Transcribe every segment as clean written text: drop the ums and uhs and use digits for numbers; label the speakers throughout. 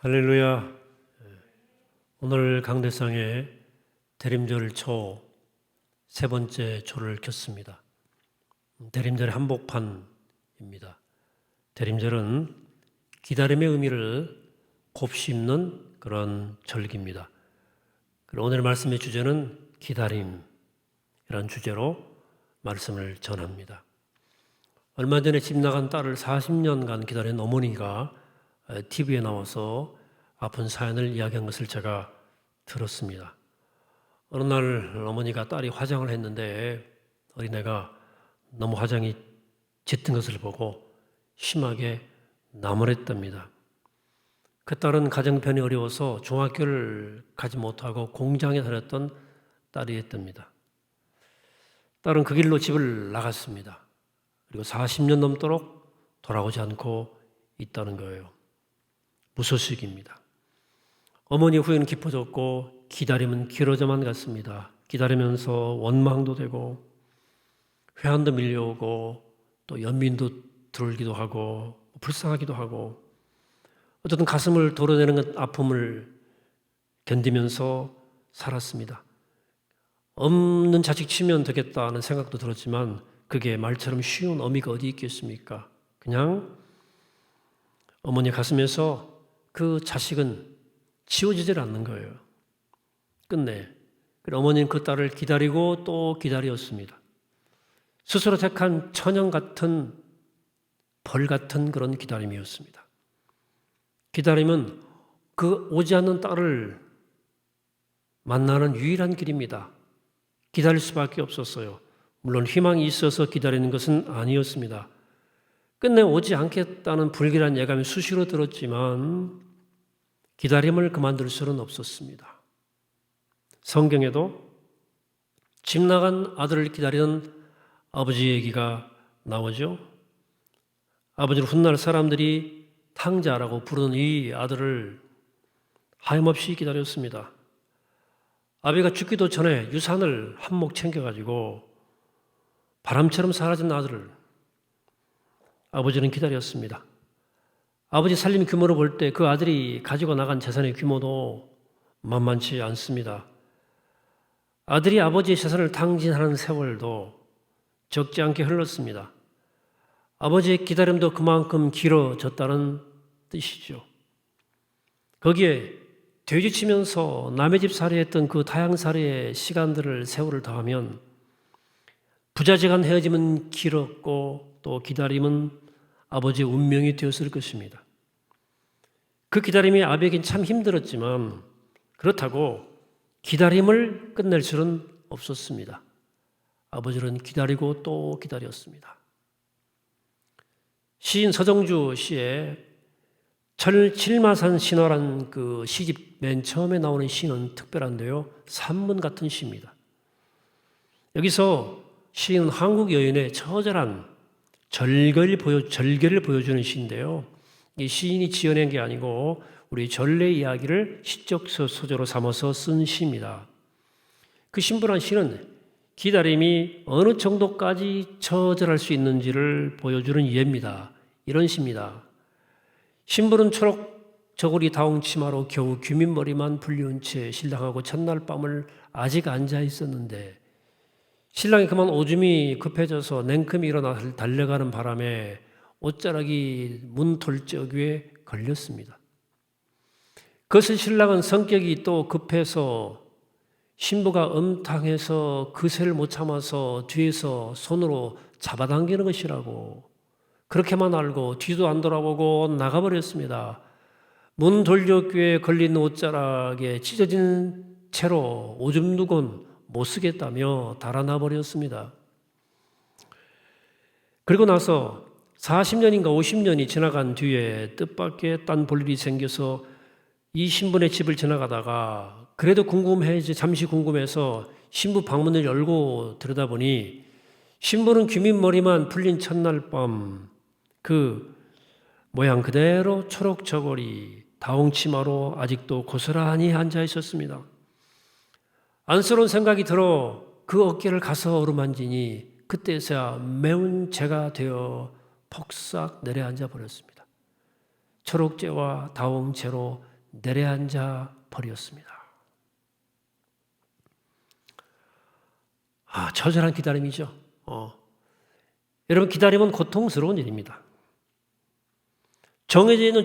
Speaker 1: 할렐루야. 오늘 강대상에 대림절 초 세 번째 초를 켰습니다. 대림절의 한복판입니다. 대림절은 기다림의 의미를 곱씹는 그런 절기입니다. 오늘 말씀의 주제는 기다림이라는 주제로 말씀을 전합니다. 얼마 전에 집 나간 딸을 40년간 기다린 어머니가 TV에 나와서 아픈 사연을 이야기한 것을 제가 들었습니다. 어느 날 어머니가 딸이 화장을 했는데 어린애가 너무 화장이 짙은 것을 보고 심하게 나무랬답니다. 그 딸은 가정편이 어려워서 중학교를 가지 못하고 공장에 다녔던 딸이었답니다. 딸은 그 길로 집을 나갔습니다. 그리고 40년 넘도록 돌아오지 않고 있다는 거예요. 무소식입니다. 어머니 후회는 깊어졌고 기다림은 길어져만 갔습니다. 기다리면서 원망도 되고 회한도 밀려오고 또 연민도 들기도 하고 불쌍하기도 하고 어쨌든 가슴을 도려내는 아픔을 견디면서 살았습니다. 없는 자식 치면 되겠다는 생각도 들었지만 그게 말처럼 쉬운 의미가 어디 있겠습니까? 그냥 어머니 가슴에서 그 자식은 지워지질 않는 거예요. 끝내. 어머니는 그 딸을 기다리고 또 기다렸습니다. 스스로 택한 천연 같은 벌 같은 그런 기다림이었습니다. 기다림은 그 오지 않는 딸을 만나는 유일한 길입니다. 기다릴 수밖에 없었어요. 물론 희망이 있어서 기다리는 것은 아니었습니다. 끝내 오지 않겠다는 불길한 예감이 수시로 들었지만 기다림을 그만둘 수는 없었습니다. 성경에도 집 나간 아들을 기다리는 아버지 얘기가 나오죠. 아버지를 훗날 사람들이 탕자라고 부르는 이 아들을 하염없이 기다렸습니다. 아비가 죽기도 전에 유산을 한몫 챙겨가지고 바람처럼 사라진 아들을 아버지는 기다렸습니다. 아버지 살림 규모로 볼 때 그 아들이 가지고 나간 재산의 규모도 만만치 않습니다. 아들이 아버지의 재산을 탕진하는 세월도 적지 않게 흘렀습니다. 아버지의 기다림도 그만큼 길어졌다는 뜻이죠. 거기에 돼지치면서 남의 집 살이했던 그 다양살이의 시간들을 세월을 더하면 부자지간 헤어짐은 길었고 또 기다림은 아버지의 운명이 되었을 것입니다. 그 기다림이 아비에겐 참 힘들었지만 그렇다고 기다림을 끝낼 수는 없었습니다. 아버지는 기다리고 또 기다렸습니다. 시인 서정주 씨의 칠마산 신화란 그 시집 맨 처음에 나오는 시는 특별한데요. 산문 같은 시입니다. 여기서 시인은 한국 여인의 처절한 절개를 보여주는 시인데요. 이 시인이 지어낸 게 아니고 우리 전래 이야기를 시적 소재로 삼아서 쓴 시입니다. 그 신분한 시는 기다림이 어느 정도까지 처절할 수 있는지를 보여주는 예입니다. 이런 시입니다. 신부는 초록 저고리 다홍 치마로 겨우 귀민머리만 불리운 채 신랑하고 첫날 밤을 아직 앉아 있었는데 신랑이 그만 오줌이 급해져서 냉큼 일어나 달려가는 바람에 옷자락이 문 돌적 위에 걸렸습니다. 그것을 신랑은 성격이 또 급해서 신부가 엄탕해서 그새를 못 참아서 뒤에서 손으로 잡아당기는 것이라고 그렇게만 알고 뒤도 안 돌아보고 나가버렸습니다. 문 돌적 위에 걸린 옷자락에 찢어진 채로 오줌 누군 못 쓰겠다며 달아나 버렸습니다. 그리고 나서 40년인가 50년이 지나간 뒤에 뜻밖의 딴 볼 일이 생겨서 이 신부네 집을 지나가다가 그래도 잠시 궁금해서 신부 방문을 열고 들여다보니 신부는 귀민머리만 풀린 첫날 밤 그 모양 그대로 초록 저고리 다홍치마로 아직도 고스란히 앉아 있었습니다. 안쓰러운 생각이 들어 그 어깨를 가서 어루만지니 그때서야 매운 재가 되어 폭삭 내려앉아 버렸습니다. 초록재와 다홍재로 내려앉아 버렸습니다. 처절한 기다림이죠. 여러분, 기다림은 고통스러운 일입니다. 정해져 있는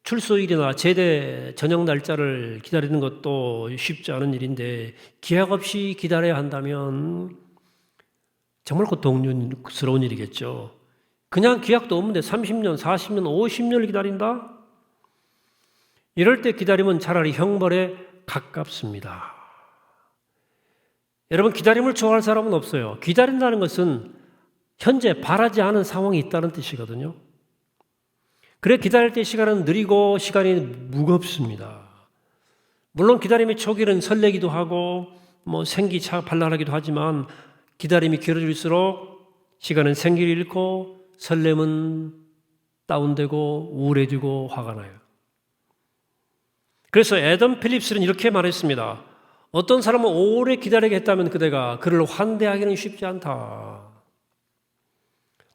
Speaker 1: 출소일이나 제대 저녁 날짜를 기다리는 것도 쉽지 않은 일인데 기약 없이 기다려야 한다면 정말 고통스러운 일이겠죠. 그냥 기약도 없는데 30년, 40년, 50년을 기다린다? 이럴 때 기다림은 차라리 형벌에 가깝습니다. 여러분, 기다림을 좋아할 사람은 없어요. 기다린다는 것은 현재 바라지 않은 상황이 있다는 뜻이거든요. 그래, 기다릴 때 시간은 느리고 시간이 무겁습니다. 물론 기다림의 초기는 설레기도 하고 생기차 발랄하기도 하지만 기다림이 길어질수록 시간은 생기를 잃고 설렘은 다운되고 우울해지고 화가 나요. 그래서 애덤 필립스는 이렇게 말했습니다. 어떤 사람은 오래 기다리게 했다면 그대가 그를 환대하기는 쉽지 않다.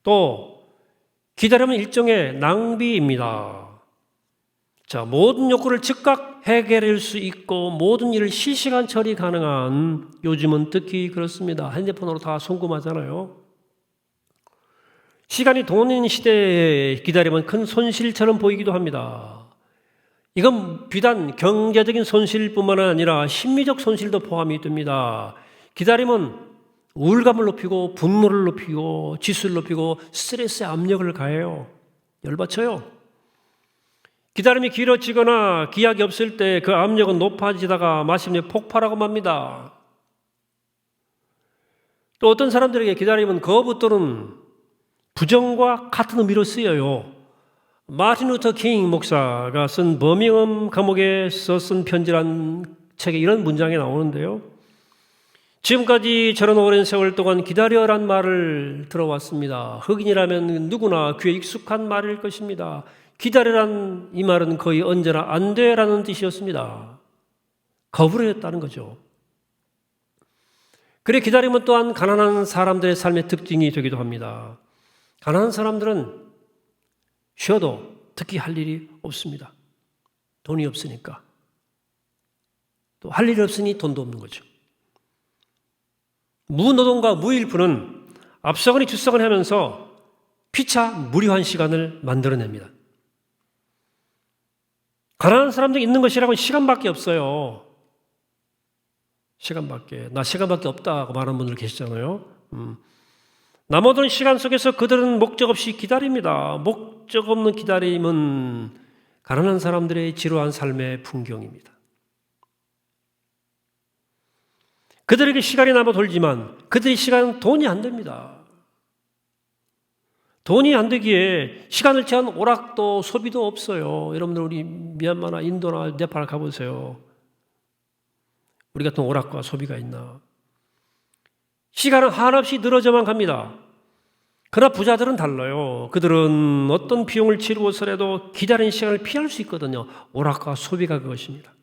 Speaker 1: 또 기다림은 일종의 낭비입니다. 모든 욕구를 즉각 해결할 수 있고 모든 일을 실시간 처리 가능한, 요즘은 특히 그렇습니다. 핸드폰으로 다 송금하잖아요. 시간이 돈인 시대에 기다림은 큰 손실처럼 보이기도 합니다. 이건 비단 경제적인 손실뿐만 아니라 심리적 손실도 포함이 됩니다. 기다림은 우울감을 높이고 분노를 높이고 지수를 높이고 스트레스에 압력을 가해요. 열받쳐요. 기다림이 길어지거나 기약이 없을 때 그 압력은 높아지다가 마침내 폭발하고 맙니다. 또 어떤 사람들에게 기다림은 거부 또는 부정과 같은 의미로 쓰여요. 마틴 루터 킹 목사가 쓴 버밍엄 감옥에서 쓴 편지란 책에 이런 문장이 나오는데요. 지금까지 저런 오랜 세월 동안 기다려란 말을 들어왔습니다. 흑인이라면 누구나 귀에 익숙한 말일 것입니다. 기다려란 이 말은 거의 언제나 안 돼라는 뜻이었습니다. 거부를 했다는 거죠. 그래, 기다림은 또한 가난한 사람들의 삶의 특징이 되기도 합니다. 가난한 사람들은 쉬어도 특히 할 일이 없습니다. 돈이 없으니까. 또 할 일이 없으니 돈도 없는 거죠. 무노동과 무일푼은 앞서거니 뒤서거니 하면서 피차 무료한 시간을 만들어냅니다. 가난한 사람들이 있는 것이라고는 시간밖에 없어요. 나 시간밖에 없다고 말하는 분들 계시잖아요. 남아도는 시간 속에서 그들은 목적 없이 기다립니다. 목적 없는 기다림은 가난한 사람들의 지루한 삶의 풍경입니다. 그들에게 시간이 남아 돌지만 그들의 시간은 돈이 안 됩니다. 돈이 안 되기에 시간을 제한 오락도 소비도 없어요. 여러분들 우리 미얀마나 인도나 네팔 가보세요. 우리 같은 오락과 소비가 있나? 시간은 한없이 늘어져만 갑니다. 그러나 부자들은 달라요. 그들은 어떤 비용을 치르고서라도 기다리는 시간을 피할 수 있거든요. 오락과 소비가 그것입니다.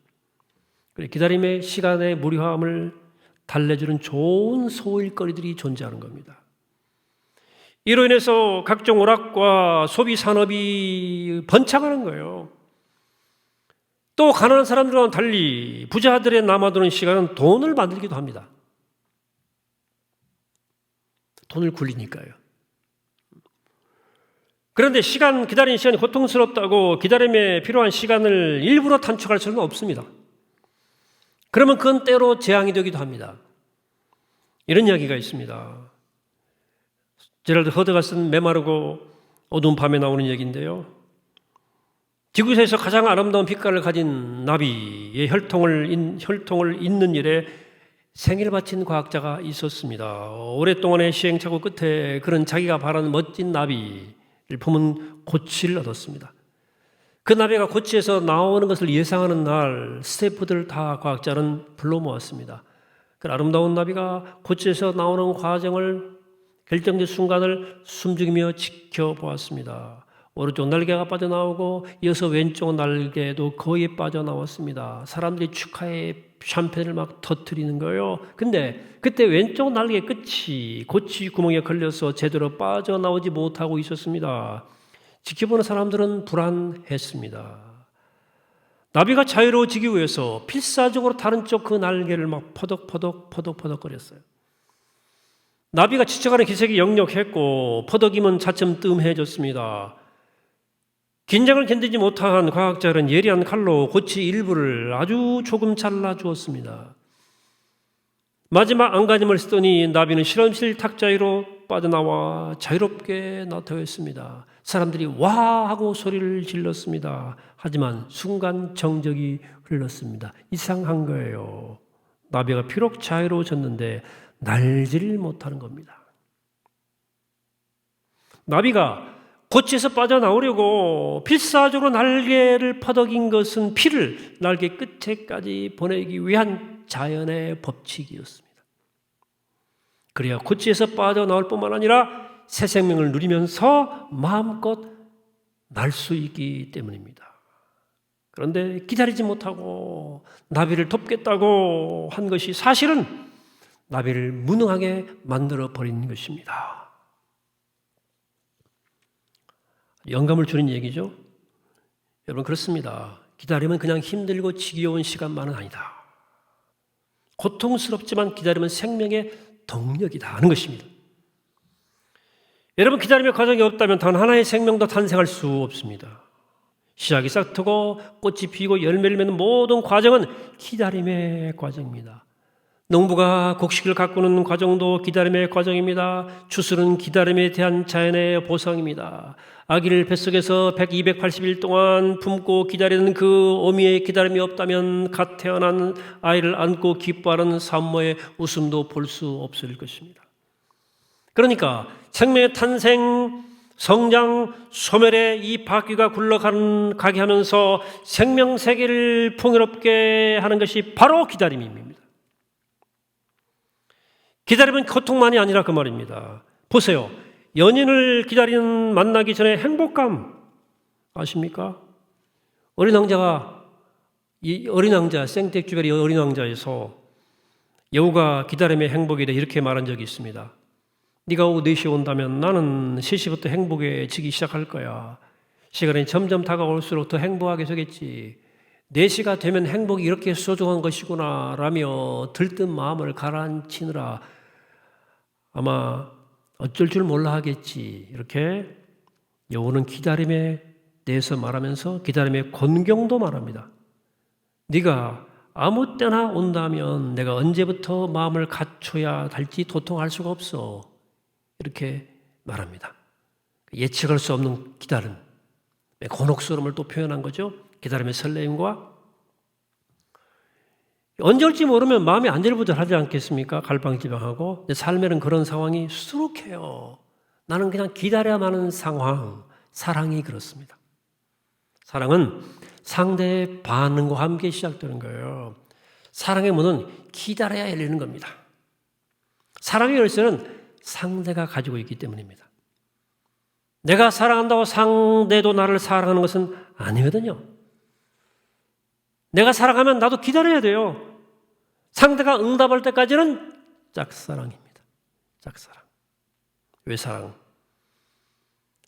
Speaker 1: 기다림의 시간의 무료함을 달래주는 좋은 소일거리들이 존재하는 겁니다. 이로 인해서 각종 오락과 소비 산업이 번창하는 거예요. 또 가난한 사람들과는 달리 부자들의 남아도는 시간은 돈을 만들기도 합니다. 돈을 굴리니까요. 그런데 기다리는 시간이 고통스럽다고 기다림에 필요한 시간을 일부러 단축할 수는 없습니다. 그러면 그건 때로 재앙이 되기도 합니다. 이런 이야기가 있습니다. 제랄드 허드가 쓴 메마르고 어두운 밤에 나오는 얘기인데요. 지구에서 가장 아름다운 빛깔을 가진 나비의 혈통을 잇는 일에 생일을 바친 과학자가 있었습니다. 오랫동안의 시행착오 끝에 그런 자기가 바라는 멋진 나비를 품은 고치를 얻었습니다. 그 나비가 고치에서 나오는 것을 예상하는 날 스태프들 다 과학자는 불러 모았습니다. 그 아름다운 나비가 고치에서 나오는 과정을 결정적 순간을 숨죽이며 지켜보았습니다. 오른쪽 날개가 빠져나오고 이어서 왼쪽 날개도 거의 빠져나왔습니다. 사람들이 축하에 샴페인을 막 터뜨리는 거예요. 근데 그때 왼쪽 날개 끝이 고치 구멍에 걸려서 제대로 빠져나오지 못하고 있었습니다. 지켜보는 사람들은 불안했습니다. 나비가 자유로워지기 위해서 필사적으로 다른 쪽 그 날개를 막 퍼덕거렸어요. 나비가 지쳐가는 기색이 역력했고 퍼덕임은 차츰 뜸해졌습니다. 긴장을 견디지 못한 과학자는 예리한 칼로 고치 일부를 아주 조금 잘라주었습니다. 마지막 안간힘을 쓰더니 나비는 실험실 탁자위로 빠져나와 자유롭게 나타났습니다. 사람들이 와 하고 소리를 질렀습니다. 하지만 순간 정적이 흘렀습니다. 이상한 거예요. 나비가 비록 자유로워졌는데 날지를 못하는 겁니다. 나비가 고치에서 빠져나오려고 필사적으로 날개를 퍼덕인 것은 피를 날개 끝에까지 보내기 위한 자연의 법칙이었습니다. 그래야 고치에서 빠져나올 뿐만 아니라 새 생명을 누리면서 마음껏 날 수 있기 때문입니다. 그런데 기다리지 못하고 나비를 돕겠다고 한 것이 사실은 나비를 무능하게 만들어버린 것입니다. 영감을 주는 얘기죠. 여러분 그렇습니다. 기다리면 그냥 힘들고 지겨운 시간만은 아니다. 고통스럽지만 기다리면 생명의 동력이다 하는 것입니다. 여러분 기다림의 과정이 없다면 단 하나의 생명도 탄생할 수 없습니다. 씨앗이 싹트고 꽃이 피고 열매를 맺는 모든 과정은 기다림의 과정입니다. 농부가 곡식을 가꾸는 과정도 기다림의 과정입니다. 추수는 기다림에 대한 자연의 보상입니다. 아기를 뱃속에서 280일 동안 품고 기다리는 그 어미의 기다림이 없다면 갓 태어난 아이를 안고 기뻐하는 산모의 웃음도 볼 수 없을 것입니다. 그러니까 생명의 탄생, 성장, 소멸의 이 바퀴가 굴러가게 하면서 생명 세계를 풍요롭게 하는 것이 바로 기다림입니다. 기다림은 고통만이 아니라 그 말입니다. 보세요. 연인을 기다리는 만나기 전에 행복감 아십니까? 어린 왕자, 생텍쥐베리 어린 왕자에서 여우가 기다림의 행복에 대해 이렇게 말한 적이 있습니다. 네가 오후 4시에 온다면 나는 3시부터 행복해지기 시작할 거야. 시간이 점점 다가올수록 더 행복하게 되겠지. 4시가 되면 행복이 이렇게 소중한 것이구나 라며 들뜬 마음을 가라앉히느라 아마 어쩔 줄 몰라 하겠지. 이렇게 여우는 기다림에 대해서 말하면서 기다림의 권경도 말합니다. 네가 아무 때나 온다면 내가 언제부터 마음을 갖춰야 할지 도통할 수가 없어. 이렇게 말합니다. 예측할 수 없는 기다림, 곤혹스러움을 또 표현한 거죠. 기다림의 설레임과 언제 올지 모르면 마음이 안절부절하지 않겠습니까? 갈팡질팡하고. 내 삶에는 그런 상황이 수록해요. 나는 그냥 기다려야만 하는 상황. 사랑이 그렇습니다. 사랑은 상대의 반응과 함께 시작되는 거예요. 사랑의 문은 기다려야 열리는 겁니다. 사랑의 열쇠는 상대가 가지고 있기 때문입니다. 내가 사랑한다고 상대도 나를 사랑하는 것은 아니거든요. 내가 사랑하면 나도 기다려야 돼요. 상대가 응답할 때까지는 짝사랑입니다. 짝사랑. 왜 사랑?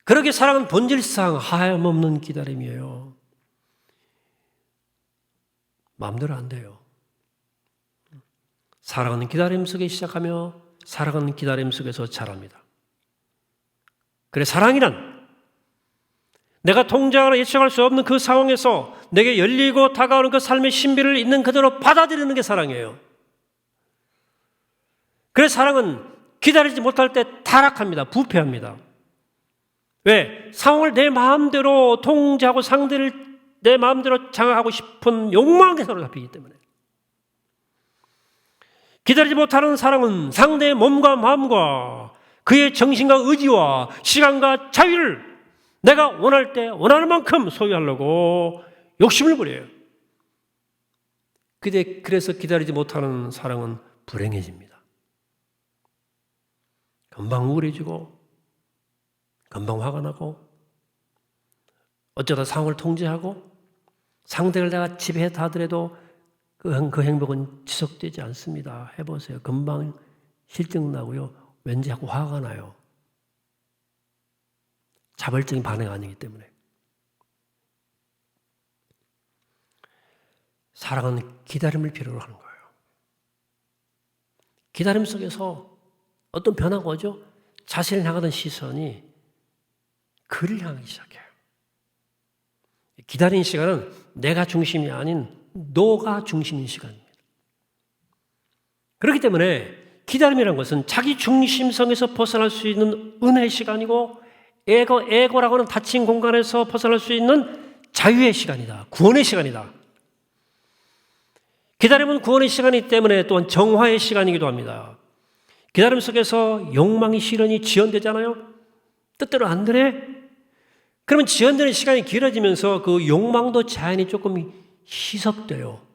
Speaker 1: 그러게 사랑은 본질상 하염없는 기다림이에요. 마음대로 안 돼요. 사랑은 기다림 속에 시작하며 사랑은 기다림 속에서 자랍니다. 그래 사랑이란 내가 통제하거나 예측할 수 없는 그 상황에서 내게 열리고 다가오는 그 삶의 신비를 있는 그대로 받아들이는 게 사랑이에요. 그래 사랑은 기다리지 못할 때 타락합니다. 부패합니다. 왜? 상황을 내 마음대로 통제하고 상대를 내 마음대로 장악하고 싶은 욕망에 사로잡히기 때문에. 기다리지 못하는 사랑은 상대의 몸과 마음과 그의 정신과 의지와 시간과 자유를 내가 원할 때 원하는 만큼 소유하려고 욕심을 부려요. 그래서 기다리지 못하는 사랑은 불행해집니다. 금방 우울해지고 금방 화가 나고 어쩌다 상황을 통제하고 상대를 내가 지배했다 하더라도 그 행복은 지속되지 않습니다. 해보세요. 금방 실증나고요. 왠지 자꾸 화가 나요. 자발적인 반응 아니기 때문에. 사랑은 기다림을 필요로 하는 거예요. 기다림 속에서 어떤 변화가 오죠? 자신을 향하던 시선이 그를 향하기 시작해요. 기다리는 시간은 내가 중심이 아닌 너가 중심인 시간입니다. 그렇기 때문에 기다림이라는 것은 자기 중심성에서 벗어날 수 있는 은혜의 시간이고 에고라고 하는 닫힌 공간에서 벗어날 수 있는 자유의 시간이다. 구원의 시간이다. 기다림은 구원의 시간이기 때문에 또한 정화의 시간이기도 합니다. 기다림 속에서 욕망이 시련이 지연되잖아요. 뜻대로 안 되네. 그러면 지연되는 시간이 길어지면서 그 욕망도 자연히 조금 희석돼요.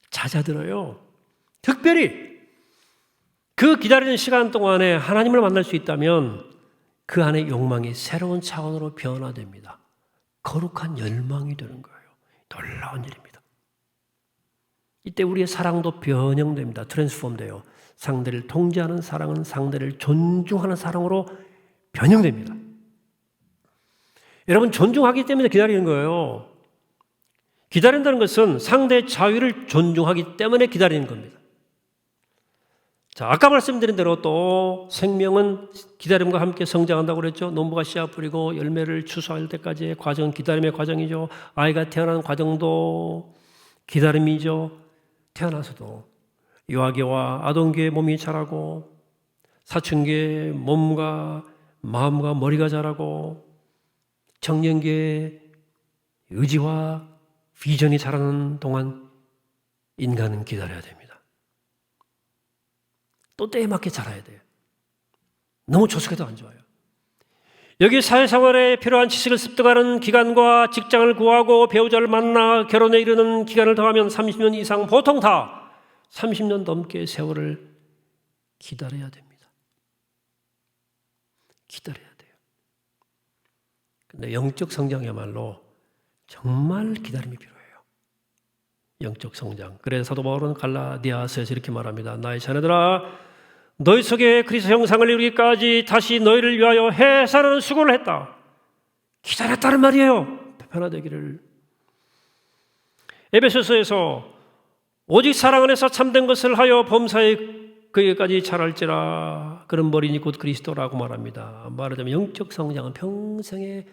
Speaker 1: 잦아들어요. 특별히 그 기다리는 시간 동안에 하나님을 만날 수 있다면 그 안에 욕망이 새로운 차원으로 변화됩니다. 거룩한 열망이 되는 거예요. 놀라운 일입니다. 이때 우리의 사랑도 변형됩니다. 트랜스폼돼요. 상대를 통제하는 사랑은 상대를 존중하는 사랑으로 변형됩니다. 여러분, 존중하기 때문에 기다리는 거예요. 기다린다는 것은 상대의 자유를 존중하기 때문에 기다리는 겁니다. 자, 아까 말씀드린 대로 또 생명은 기다림과 함께 성장한다고 그랬죠. 농부가 씨앗 뿌리고 열매를 추수할 때까지의 과정은 기다림의 과정이죠. 아이가 태어나는 과정도 기다림이죠. 태어나서도 유아기와 아동기의 몸이 자라고 사춘기의 몸과 마음과 머리가 자라고 청년기의 의지와 비전이 자라는 동안 인간은 기다려야 됩니다. 또 때에 맞게 자라야 돼요. 너무 조숙해도 안 좋아요. 여기 사회생활에 필요한 지식을 습득하는 기간과 직장을 구하고 배우자를 만나 결혼에 이르는 기간을 더하면 30년 이상, 보통 다 30년 넘게 세월을 기다려야 됩니다. 기다려야 돼요. 근데 영적 성장이야말로 정말 기다림이 필요해요. 영적 성장. 그래서 사도 바울은 갈라디아서에서 이렇게 말합니다. 나의 자녀들아, 너희 속에 그리스도 형상을 이루기까지 다시 너희를 위하여 해산하는 수고를 했다. 기다렸다는 말이에요. 변화되기를. 에베소서에서 오직 사랑 안에서 참된 것을 하여 범사에 그에게까지 자랄지라. 그런 머리니 곧 그리스도라고 말합니다. 말하자면 영적 성장은 평생의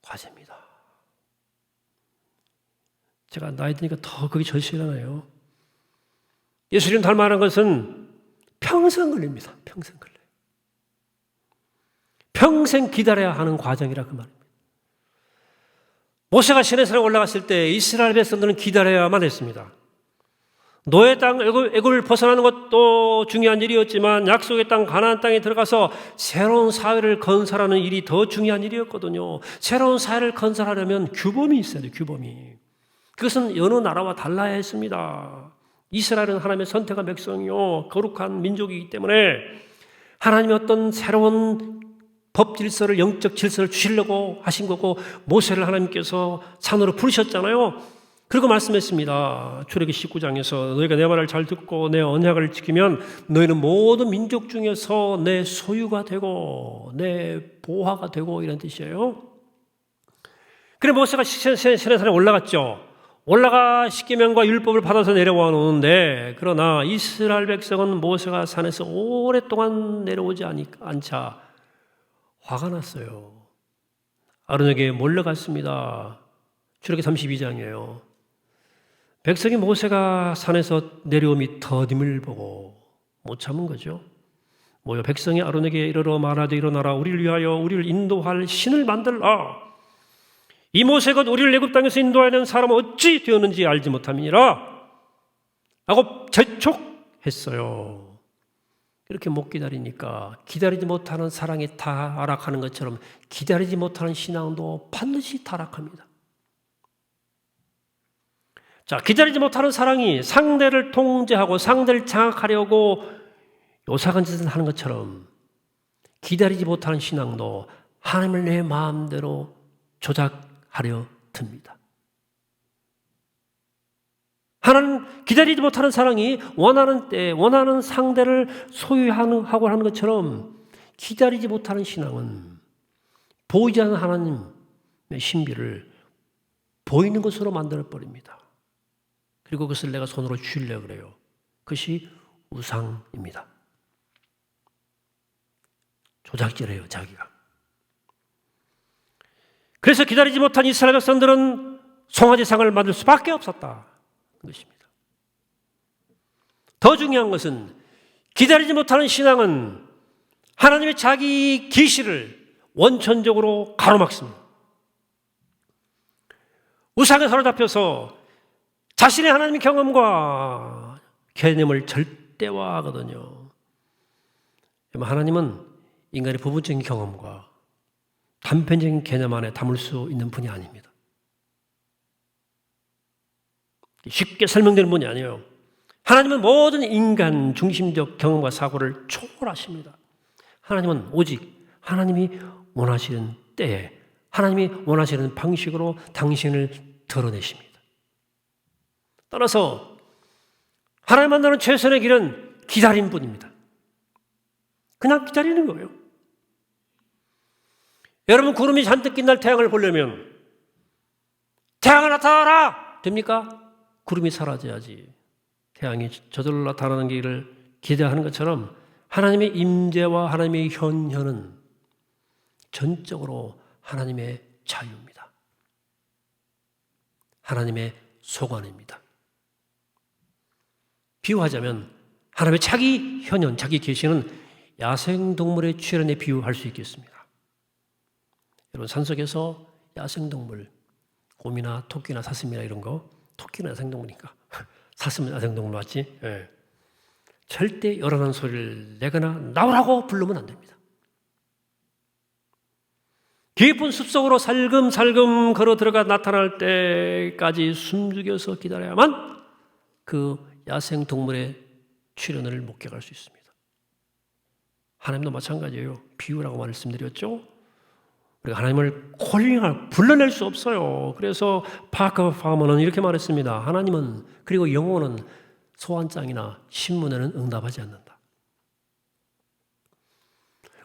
Speaker 1: 과제입니다. 제가 나이 드니까 더 그게 절실하네요. 예수님 닮아가는 것은 평생 걸립니다. 평생 걸려요. 평생 기다려야 하는 과정이라 그 말입니다. 모세가 시내산에 올라갔을 때 이스라엘 백성들은 기다려야만 했습니다. 노예 땅 애굽을 벗어나는 것도 중요한 일이었지만 약속의 땅 가나안 땅에 들어가서 새로운 사회를 건설하는 일이 더 중요한 일이었거든요. 새로운 사회를 건설하려면 규범이 있어야 돼요. 규범이. 그것은 여느 나라와 달라야 했습니다. 이스라엘은 하나님의 선택한 백성이요 거룩한 민족이기 때문에 하나님의 어떤 새로운 법 질서를, 영적 질서를 주시려고 하신 거고, 모세를 하나님께서 산으로 부르셨잖아요. 그리고 말씀했습니다. 출애기 19장에서 너희가 내 말을 잘 듣고 내 언약을 지키면 너희는 모든 민족 중에서 내 소유가 되고 내 보화가 되고, 이런 뜻이에요. 그래 모세가 시내산에 올라갔죠. 올라가 십계명과 율법을 받아서 내려와 놓는데, 그러나 이스라엘 백성은 모세가 산에서 오랫동안 내려오지 않자 화가 났어요. 아론에게 몰려갔습니다. 출애기 32장이에요. 백성이 모세가 산에서 내려옴이 더딤을 보고 못 참은 거죠. 모여 백성이 아론에게 이르러 말하되 일어나라. 우리를 위하여 우리를 인도할 신을 만들라. 이 모세가 우리를 애굽 땅에서 인도하는 사람은 어찌 되었는지 알지 못함이니라 하고 재촉했어요. 이렇게 못 기다리니까 기다리지 못하는 사랑이 타락하는 것처럼 기다리지 못하는 신앙도 반드시 타락합니다. 자, 기다리지 못하는 사랑이 상대를 통제하고 상대를 장악하려고 요상한 짓을 하는 것처럼 기다리지 못하는 신앙도 하나님을 내 마음대로 조작하려 듭니다. 하나님, 기다리지 못하는 사랑이 원하는 때 원하는 상대를 소유하고 하는 것처럼 기다리지 못하는 신앙은 보이지 않는 하나님의 신비를 보이는 것으로 만들어버립니다. 그리고 그것을 내가 손으로 쥐려고 그래요. 그것이 우상입니다. 조작질해요, 자기가. 그래서 기다리지 못한 이스라엘 백성들은 송아지상을 만들 수밖에 없었다는 것입니다. 더 중요한 것은 기다리지 못하는 신앙은 하나님의 자기 계시를 원천적으로 가로막습니다. 우상에 사로잡혀서 자신의 하나님의 경험과 개념을 절대화하거든요. 하나님은 인간의 부분적인 경험과 단편적인 개념 안에 담을 수 있는 분이 아닙니다. 쉽게 설명되는 분이 아니에요. 하나님은 모든 인간 중심적 경험과 사고를 초월하십니다. 하나님은 오직 하나님이 원하시는 때에 하나님이 원하시는 방식으로 당신을 드러내십니다. 따라서 하나님 만나는 최선의 길은 기다림뿐입니다. 그냥 기다리는 거예요. 여러분, 구름이 잔뜩 낀 날 태양을 보려면 태양아 나타나라! 됩니까? 구름이 사라져야지. 태양이 저절로 나타나는 길을 기대하는 것처럼 하나님의 임재와 하나님의 현현은 전적으로 하나님의 자유입니다. 하나님의 소관입니다. 비유하자면 하나님의 자기 현현, 자기 계시는 야생동물의 출현에 비유할 수 있겠습니다. 여러분, 산속에서 야생동물, 곰이나 토끼나 사슴이나 이런 거, 토끼는 야생동물이니까 사슴은 야생동물 맞지? 네. 절대 요란한 소리를 내거나 나오라고 부르면 안 됩니다. 깊은 숲속으로 살금살금 걸어 들어가 나타날 때까지 숨죽여서 기다려야만 그 야생동물의 출현을 목격할 수 있습니다. 하나님도 마찬가지예요. 비유라고 말씀드렸죠? 우리가 하나님을 콜링할, 불러낼 수 없어요. 그래서 파커 파머는 이렇게 말했습니다. 하나님은, 그리고 영혼은 소환장이나 신문에는 응답하지 않는다.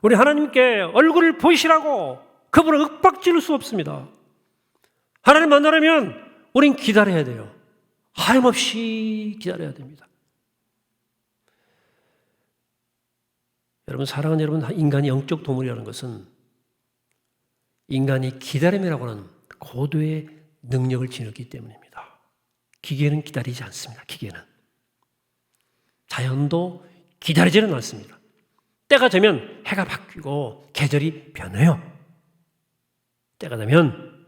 Speaker 1: 우리 하나님께 얼굴을 보이시라고 그분을 윽박지를 수 없습니다. 하나님 만나려면 우린 기다려야 돼요. 하염없이 기다려야 됩니다. 여러분, 사랑하는 여러분, 인간이 영적 동물이라는 것은 인간이 기다림이라고 하는 고도의 능력을 지녔기 때문입니다. 기계는 기다리지 않습니다. 기계는. 자연도 기다리지는 않습니다. 때가 되면 해가 바뀌고 계절이 변해요. 때가 되면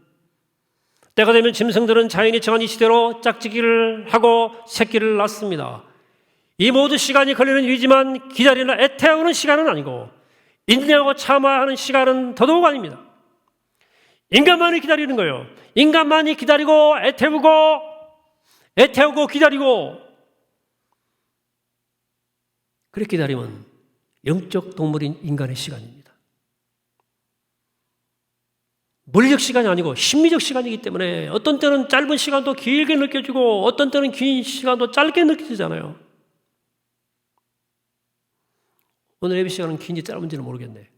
Speaker 1: 짐승들은 자연이 정한 이 시대로 짝짓기를 하고 새끼를 낳습니다. 이 모든 시간이 걸리는 일이지만 기다리나 애태우는 시간은 아니고 인내하고 참아야 하는 시간은 더더욱 아닙니다. 인간만이 기다리는 거예요. 인간만이 기다리고 애태우고 기다리고, 그렇게 기다리면 영적 동물인 인간의 시간입니다. 물리적 시간이 아니고 심리적 시간이기 때문에 어떤 때는 짧은 시간도 길게 느껴지고 어떤 때는 긴 시간도 짧게 느껴지잖아요. 오늘 예배 시간은 긴지 짧은지는 모르겠네.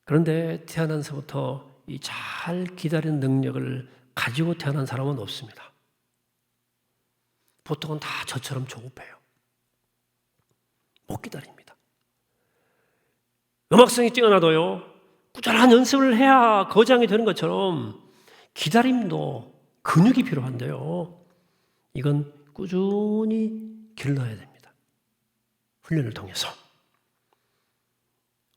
Speaker 1: 그런데 태어나서부터 이 잘 기다리는 능력을 가지고 태어난 사람은 없습니다. 보통은 다 저처럼 조급해요. 못 기다립니다. 음악성이 뛰어나도요, 꾸준한 연습을 해야 거장이 되는 것처럼 기다림도 근육이 필요한데요, 이건 꾸준히 길러야 됩니다. 훈련을 통해서.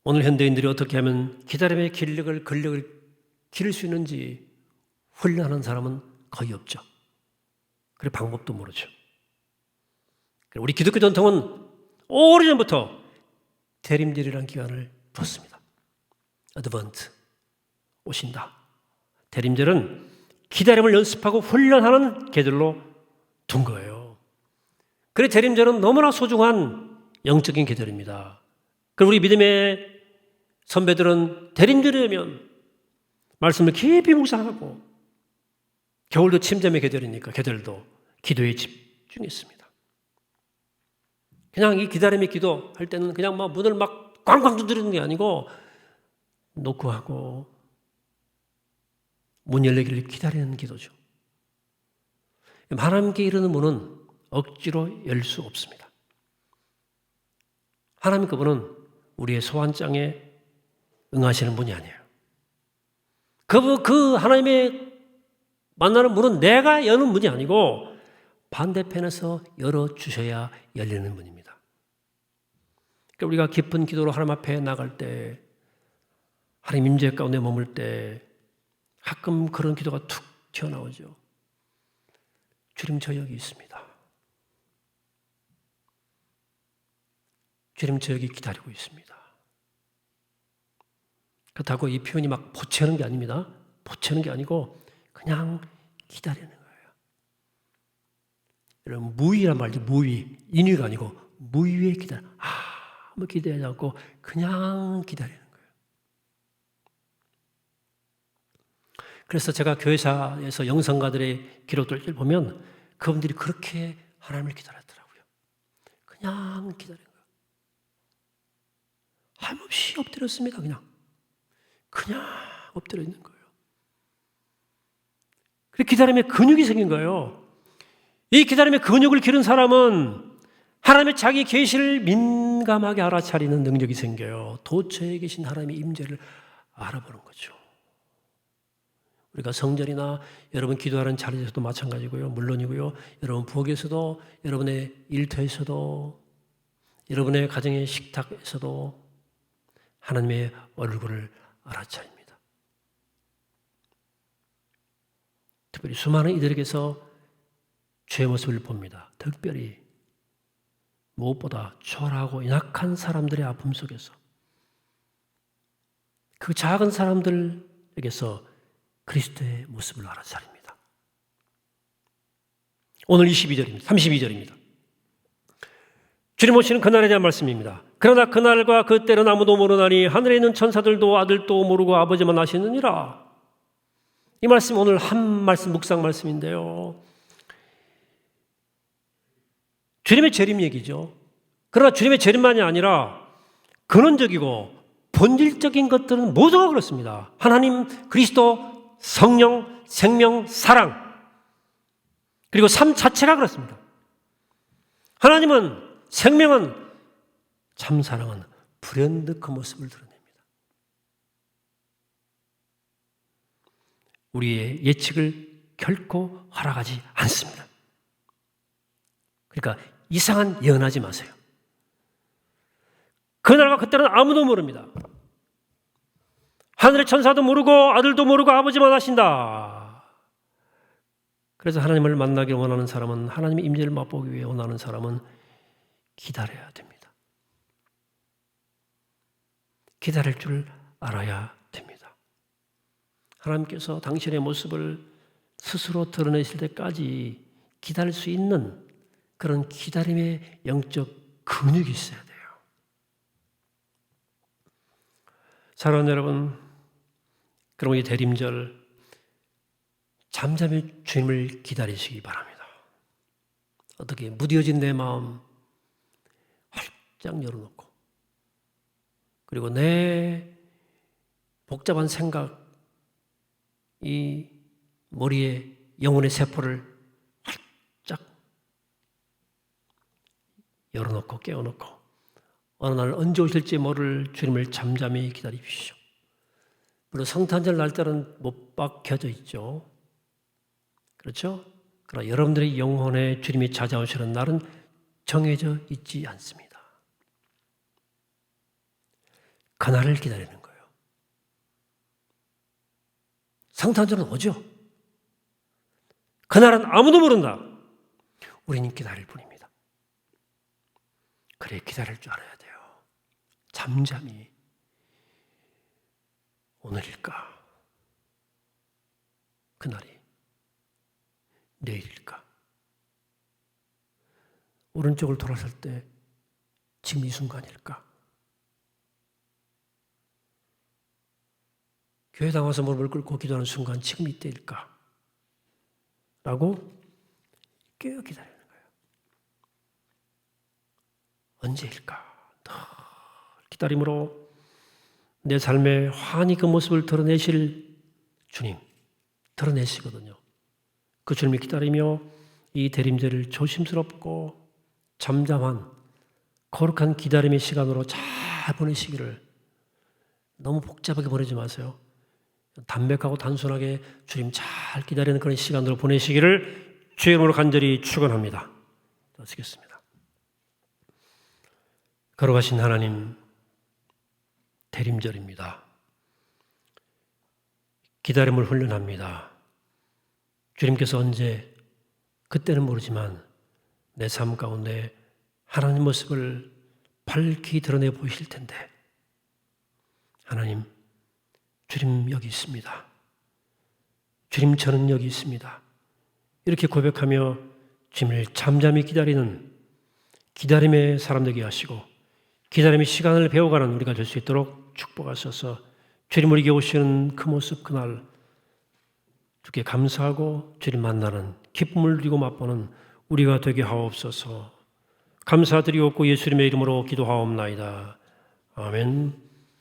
Speaker 1: 오늘 현대인들이 어떻게 하면 기다림의 근력을 기를 수 있는지 훈련하는 사람은 거의 없죠. 그리고 방법도 모르죠. 우리 기독교 전통은 오래전부터 대림절이라는 기간을 뒀습니다. 어드번트, 오신다. 대림절은 기다림을 연습하고 훈련하는 계절로 둔 거예요. 그래, 대림절은 너무나 소중한 영적인 계절입니다. 그리고 우리 믿음의 선배들은 대림절이면 말씀을 깊이 묵상하고, 겨울도 침잠의 계절이니까 계절도 기도에 집중했습니다. 그냥 이 기다림의 기도 할 때는 그냥 막 문을 막 꽝꽝 두드리는 게 아니고 노크하고 문 열리기를 기다리는 기도죠. 하나님께 이르는 문은 억지로 열 수 없습니다. 하나님 그분은 우리의 소환장에 응하시는 분이 아니에요. 그 하나님의 만나는 문은 내가 여는 문이 아니고 반대편에서 열어주셔야 열리는 문입니다. 그러니까 우리가 깊은 기도로 하나님 앞에 나갈 때, 하나님 임재 가운데 머물 때 가끔 그런 기도가 툭 튀어나오죠. 주님, 저 여기 있습니다. 주님, 저 여기 기다리고 있습니다. 그렇다고 이 표현이 막 보채는 게 아닙니다. 보채는 게 아니고 그냥 기다리는 거예요. 여러분, 무의란 말이죠. 무의. 인위가 아니고 무의에 기다려. 아무 기대하지 않고 그냥 기다리는 거예요. 그래서 제가 교회사에서 영성가들의 기록들을 보면 그분들이 그렇게 하나님을 기다렸더라고요. 그냥 기다리는 거예요. 한없이 엎드렸습니다. 그냥 엎드려 있는 거예요. 그 기다림에 근육이 생긴 거예요. 이 기다림에 근육을 기른 사람은 하나님의 자기 계시를 민감하게 알아차리는 능력이 생겨요. 도처에 계신 하나님의 임재를 알아보는 거죠. 우리가 성전이나 여러분 기도하는 자리에서도 마찬가지고요. 물론이고요. 여러분 부엌에서도, 여러분의 일터에서도, 여러분의 가정의 식탁에서도 하나님의 얼굴을 알아차립니다. 특별히 수많은 이들에게서 죄의 모습을 봅니다. 특별히 무엇보다 초라하고 연약한 사람들의 아픔 속에서 그 작은 사람들에게서 그리스도의 모습을 알아차립니다. 오늘 22절입니다. 32절입니다. 주님 오시는 그날에 대한 말씀입니다. 그러나 그날과 그 때는 아무도 모르나니 하늘에 있는 천사들도 아들도 모르고 아버지만 아시느니라. 이 말씀 오늘 한 말씀 묵상 말씀인데요. 주님의 재림 얘기죠. 그러나 주님의 재림만이 아니라 근원적이고 본질적인 것들은 모두가 그렇습니다. 하나님, 그리스도, 성령, 생명, 사랑, 그리고 삶 자체가 그렇습니다. 하나님은, 생명은, 참 사랑은 불현듯 그 모습을 드러냅니다. 우리의 예측을 결코 허락하지 않습니다. 그러니까 이상한 예언하지 마세요. 그날과 그때는 아무도 모릅니다. 하늘의 천사도 모르고 아들도 모르고 아버지만 아신다. 그래서 하나님을 만나기 원하는 사람은, 하나님의 임재를 맛보기 위해 원하는 사람은 기다려야 됩니다. 기다릴 줄 알아야 됩니다. 하나님께서 당신의 모습을 스스로 드러내실 때까지 기다릴 수 있는 그런 기다림의 영적 근육이 있어야 돼요. 사랑하는 여러분, 그럼 이 대림절 잠잠히 주님을 기다리시기 바랍니다. 어떻게 무뎌진 내 마음 활짝 열어놓고, 그리고 내 복잡한 생각, 이 머리에 영혼의 세포를 활짝 열어놓고 깨워놓고 어느 날 언제 오실지 모를 주님을 잠잠히 기다리십시오. 물론 성탄절 날짜는 못 박혀져 있죠. 그렇죠? 그러나 여러분들의 영혼에 주님이 찾아오시는 날은 정해져 있지 않습니다. 그날을 기다리는 거예요. 성탄절은 오죠. 그날은 아무도 모른다. 우리는 기다릴 뿐입니다. 그래, 기다릴 줄 알아야 돼요. 잠잠히. 오늘일까? 그날이 내일일까? 오른쪽을 돌아설 때 지금 이 순간일까? 교회당 와서 무릎을 꿇고 기도하는 순간 지금 이때일까? 라고 깨어 기다리는 거예요. 언제일까? 더 기다림으로 내 삶에 환히 그 모습을 드러내실 주님, 드러내시거든요. 그 주님을 기다리며 이 대림절을 조심스럽고 잠잠한 거룩한 기다림의 시간으로 잘 보내시기를, 너무 복잡하게 보내지 마세요. 담백하고 단순하게 주님 잘 기다리는 그런 시간으로 보내시기를 주의 이름으로 간절히 축원합니다. 마치겠습니다. 거룩하신 하나님, 대림절입니다. 기다림을 훈련합니다. 주님께서 언제, 그때는 모르지만 내 삶 가운데 하나님 모습을 밝히 드러내 보이실 텐데, 하나님, 주님 여기 있습니다. 주님 저는 여기 있습니다. 이렇게 고백하며 주님을 잠잠히 기다리는 기다림의 사람 되게 하시고 기다림의 시간을 배워가는 우리가 될 수 있도록 축복하셔서 주님 우리에게 오시는 그 모습, 그날 주께 감사하고 주님 만나는 기쁨을 누리고 맛보는 우리가 되게 하옵소서. 감사드리옵고 예수님의 이름으로 기도하옵나이다. 아멘.